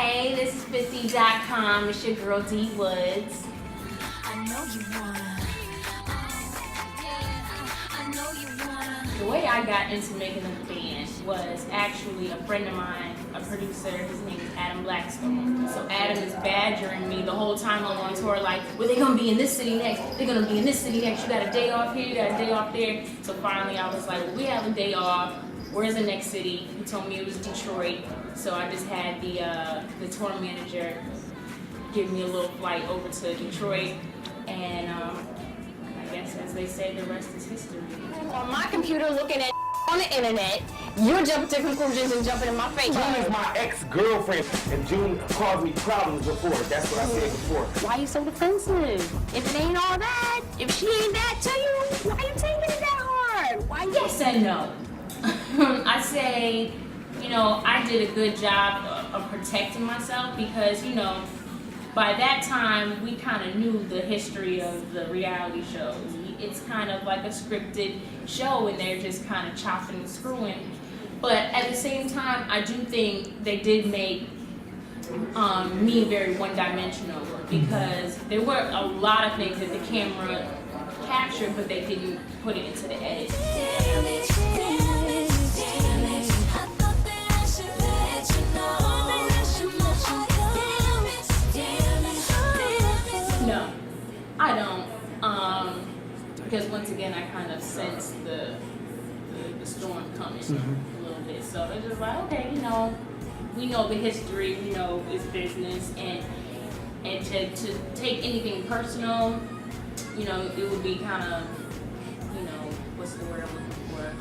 Hey, this is Thisis50.com. It's your girl D Woods. I know you wanna. I know you wanna. The way I got into making a band was actually a friend of mine, a producer. His name is Adam Blackstone. So Adam is badgering me the whole time I'm on tour, like, well, they're gonna be in this city next. They're gonna be in this city next. You got a day off here. You got a day off there. So finally, I was like, well, we have a day off. Where's the next city? He told me it was Detroit. So I just had the tour manager give me a little flight over to Detroit, and I guess, as they say, the rest is history. On my computer looking at on the internet, you're jumping to conclusions and jumping in my face. June is my ex-girlfriend, and June caused me problems before. That's what I said before. Why are you so defensive? If it ain't all that, if she ain't that to you, why you taking it that hard? Why you? Yes and no. I say, you know, I did a good job of protecting myself because, you know, by that time we kind of knew the history of the reality shows. It's kind of like a scripted show and they're just kind of chopping and screwing. But at the same time, I do think they did make me very one-dimensional because there were a lot of things that the camera captured, but they didn't put it into the edit. No, I don't. Because once again, I kind of sense the storm coming a little bit. So it's just like, okay, you know, we know the history, we know it's business, and to take anything personal, you know, it would be kind of, you know, what's the word I'm looking for?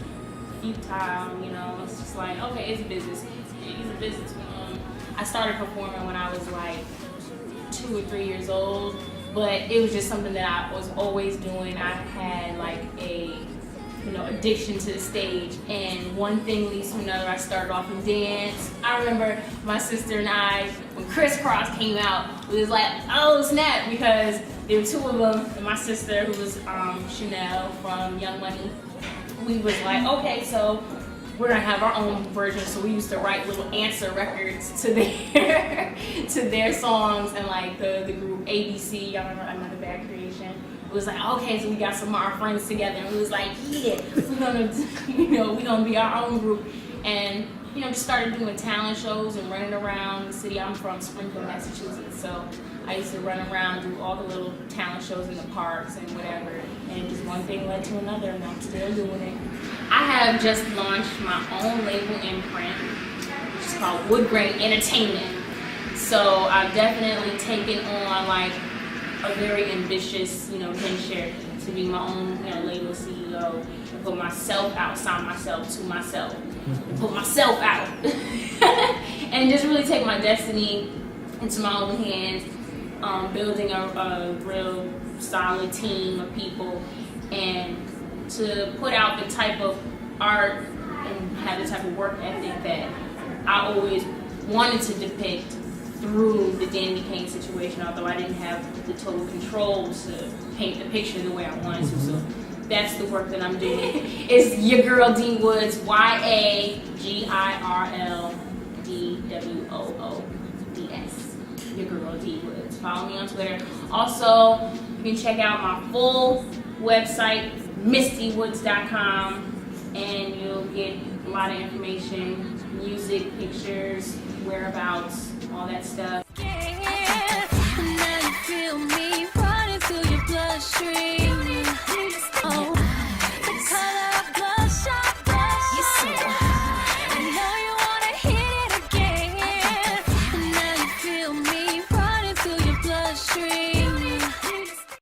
Futile, you know. It's just like, okay, it's business. He's a businessman. I started performing when I was like 2 or 3 years old. But it was just something that I was always doing. I had like a, you know, addiction to the stage, and one thing leads to another. I started off in dance. I remember my sister and I, when Crisscross came out, it was like, oh snap, because there were two of them, and my sister, who was Chanel from Young Money, we was like, okay, so we're gonna have our own version. So we used to write little answer records to their songs, and like the group ABC, y'all remember Another Bad Creation? It was like, okay, so we got some of our friends together, and we was like, yeah, we're gonna be our own group, and you know, just started doing talent shows and running around the city. I'm from Springfield, Massachusetts, so I used to run around, do all the little talent shows in the parks and whatever, and just one thing led to another, and I'm still doing it. I have just launched my own label imprint, which is called Woodgrain Entertainment. So I've definitely taken on like a very ambitious, you know, venture to be my own, you know, label CEO and put myself outside myself to myself, put myself out, and just really take my destiny into my own hands, building a real solid team of people, and to put out the type of art and have the type of work ethic that I always wanted to depict through the Danny Kane situation, although I didn't have the total control to paint the picture the way I wanted to. So that's the work that I'm doing. It's your girl D Woods, YAGIRLDWOODS. Your girl D Woods. Follow me on Twitter. Also, you can check out my full website, MistyWoods.com, and you'll get a lot of information, music, pictures, whereabouts, all that stuff.